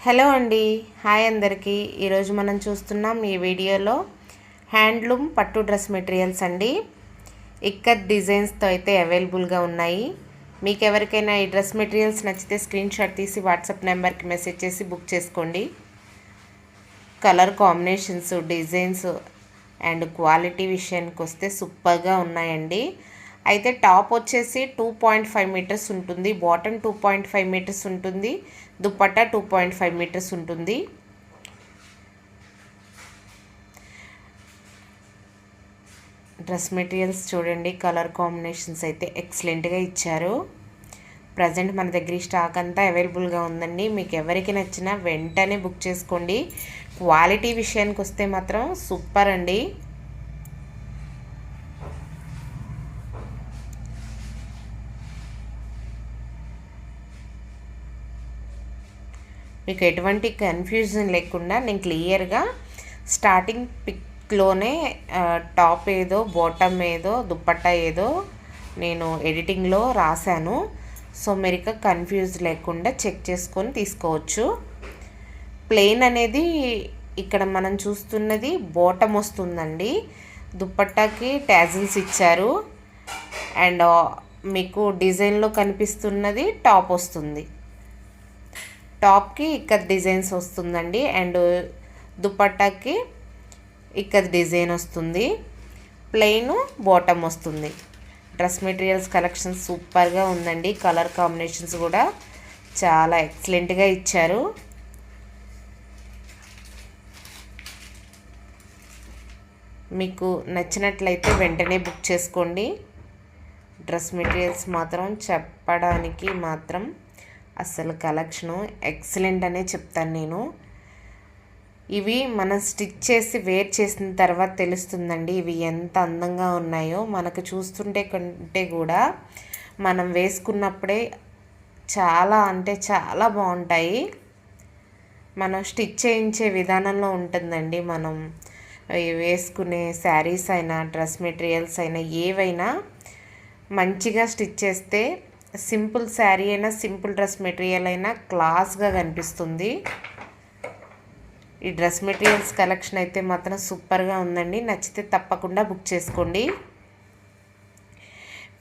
Hello అండి, hi అందరికీ. ఈరోజు మనం చూస్తున్నాం ఈ వీడియోలో హ్యాండ్లూమ్ పట్టు డ్రెస్ మెటీరియల్స్ అండి. ఇక్కత్ డిజైన్స్తో అయితే అవైలబుల్గా ఉన్నాయి. మీకు ఎవరికైనా ఈ డ్రెస్ మెటీరియల్స్ నచ్చితే స్క్రీన్ షాట్ తీసి వాట్సాప్ నెంబర్కి మెసేజ్ చేసి బుక్ చేసుకోండి. Colour combinations, designs and quality విషయానికి వస్తే సూపర్గా ఉన్నాయండి. అయితే టాప్ వచ్చేసి 2.5 మీటర్స్ ఉంటుంది, బాటమ్ 2.5 మీటర్స్ ఉంటుంది, దుపట్టా 2.5 మీటర్స్ ఉంటుంది. డ్రెస్ మెటీరియల్స్ చూడండి, కలర్ కాంబినేషన్స్ అయితే ఎక్సలెంట్గా ఇచ్చారు. ప్రజెంట్ మన దగ్గర స్టాక్ అంతా అవైలబుల్గా ఉందండి. మీకు ఎవరికి నచ్చినా వెంటనే బుక్ చేసుకోండి. క్వాలిటీ విషయానికి వస్తే మాత్రం సూపర్ అండి. మీకు ఎటువంటి కన్ఫ్యూజన్ లేకుండా నేను క్లియర్గా స్టార్టింగ్ పిక్లోనే టాప్ ఏదో, బాటమ్ ఏదో, దుప్పట్టా ఏదో నేను ఎడిటింగ్లో రాశాను. సో మీరు ఇక కన్ఫ్యూజ్ లేకుండా చెక్ చేసుకొని తీసుకోవచ్చు. ప్లెయిన్ అనేది ఇక్కడ మనం చూస్తున్నది బాటమ్ వస్తుందండి. దుప్పట్టాకి ట్యాజిల్స్ ఇచ్చారు అండ్ మీకు డిజైన్లో కనిపిస్తున్నది టాప్ వస్తుంది. టాప్కి ఇక్కత్ డిజైన్స్ వస్తుందండి అండ్ దుపట్టాకి ఇక్కత్ డిజైన్ వస్తుంది. ప్లెయిన్ బాటమ్ వస్తుంది. డ్రెస్ మెటీరియల్స్ కలెక్షన్ సూపర్గా ఉందండి. కలర్ కాంబినేషన్స్ కూడా చాలా ఎక్సలెంట్గా ఇచ్చారు. మీకు నచ్చినట్లయితే వెంటనే బుక్ చేసుకోండి. డ్రెస్ మెటీరియల్స్ మాత్రం చెప్పడానికి మాత్రం అసలు కలెక్షను ఎక్సలెంట్ అనే చెప్తాను నేను. ఇవి మనం స్టిచ్ చేసి వేర్ చేసిన తర్వాత తెలుస్తుందండి ఇవి ఎంత అందంగా ఉన్నాయో. మనకు చూస్తుంటే కంటే కూడా మనం వేసుకున్నప్పుడే చాలా అంటే చాలా బాగుంటాయి. మనం స్టిచ్ చేయించే విధానంలో ఉంటుందండి. మనం వేసుకునే శారీస్ అయినా, డ్రెస్ మెటీరియల్స్ అయినా, ఏవైనా మంచిగా స్టిచ్ చేస్తే సింపుల్ శారీ అయినా, సింపుల్ డ్రెస్ మెటీరియల్ అయినా క్లాస్గా కనిపిస్తుంది. ఈ డ్రెస్ మెటీరియల్స్ కలెక్షన్ అయితే మాత్రం సూపర్గా ఉందండి. నచ్చితే తప్పకుండా బుక్ చేసుకోండి.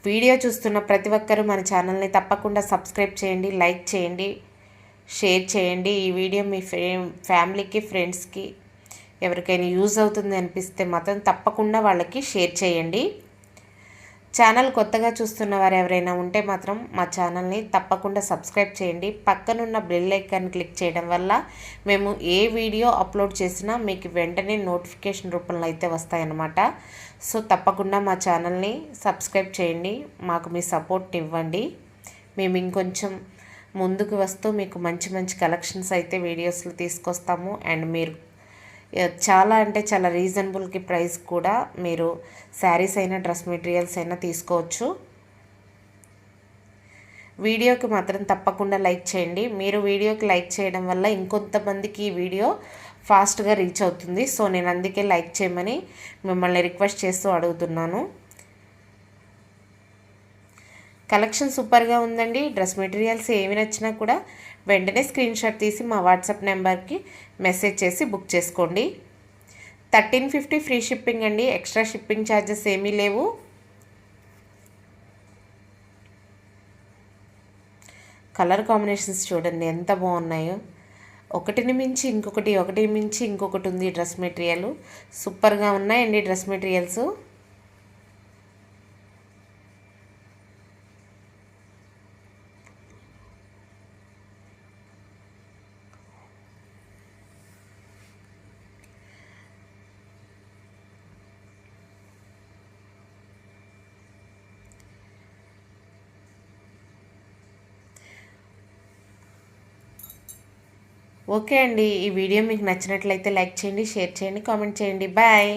వీడియో చూస్తున్న ప్రతి ఒక్కరూ మన ఛానల్ని తప్పకుండా సబ్స్క్రైబ్ చేయండి, లైక్ చేయండి, షేర్ చేయండి. ఈ వీడియో మీ ఫ్యామిలీకి, ఫ్రెండ్స్కి ఎవరికైనా యూజ్ అవుతుంది అనిపిస్తే మాత్రం తప్పకుండా వాళ్ళకి షేర్ చేయండి. ఛానల్ కొత్తగా చూస్తున్న వారు ఎవరైనా ఉంటే మాత్రం మా ఛానల్ని తప్పకుండా సబ్స్క్రైబ్ చేయండి. పక్కనున్న బెల్ ఐకాన్ క్లిక్ చేయడం వల్ల మేము ఏ వీడియో అప్లోడ్ చేసినా మీకు వెంటనే నోటిఫికేషన్ రూపంలో అయితే వస్తాయన్నమాట. సో తప్పకుండా మా ఛానల్ని సబ్స్క్రైబ్ చేయండి, మాకు మీ సపోర్ట్ ఇవ్వండి. మేము ఇంకొంచెం ముందుకు వస్తూ మీకు మంచి మంచి కలెక్షన్స్ అయితే వీడియోస్లో తీసుకొస్తాము. అండ్ మీరు చాలా అంటే చాలా రీజనబుల్కి ప్రైస్ కూడా మీరు శారీస్ అయినా, డ్రెస్ మెటీరియల్స్ అయినా తీసుకోవచ్చు. వీడియోకి మాత్రం తప్పకుండా లైక్ చేయండి. మీరు వీడియోకి లైక్ చేయడం వల్ల ఇంకొంతమందికి ఈ వీడియో ఫాస్ట్గా రీచ్ అవుతుంది. సో నేను అందుకే లైక్ చేయమని మిమ్మల్ని రిక్వెస్ట్ చేస్తూ అడుగుతున్నాను. కలెక్షన్ సూపర్గా ఉందండి. డ్రెస్ మెటీరియల్స్ ఏమి నచ్చినా కూడా వెంటనే స్క్రీన్ షాట్ తీసి మా వాట్సాప్ నెంబర్కి మెసేజ్ చేసి బుక్ చేసుకోండి. 1350 ఫ్రీ షిప్పింగ్ అండి. ఎక్స్ట్రా షిప్పింగ్ ఛార్జెస్ ఏమీ లేవు. కలర్ కాంబినేషన్స్ చూడండి ఎంత బాగున్నాయో. ఒకటిని మించి ఇంకొకటి, ఒకటి మించి ఇంకొకటి ఉంది. డ్రెస్ మెటీరియల్ సూపర్గా ఉన్నాయండి డ్రెస్ మెటీరియల్స్. ఓకే అండి, ఈ వీడియో మీకు నచ్చినట్లయితే లైక్ చేయండి, షేర్ చేయండి, కామెంట్ చేయండి. బాయ్.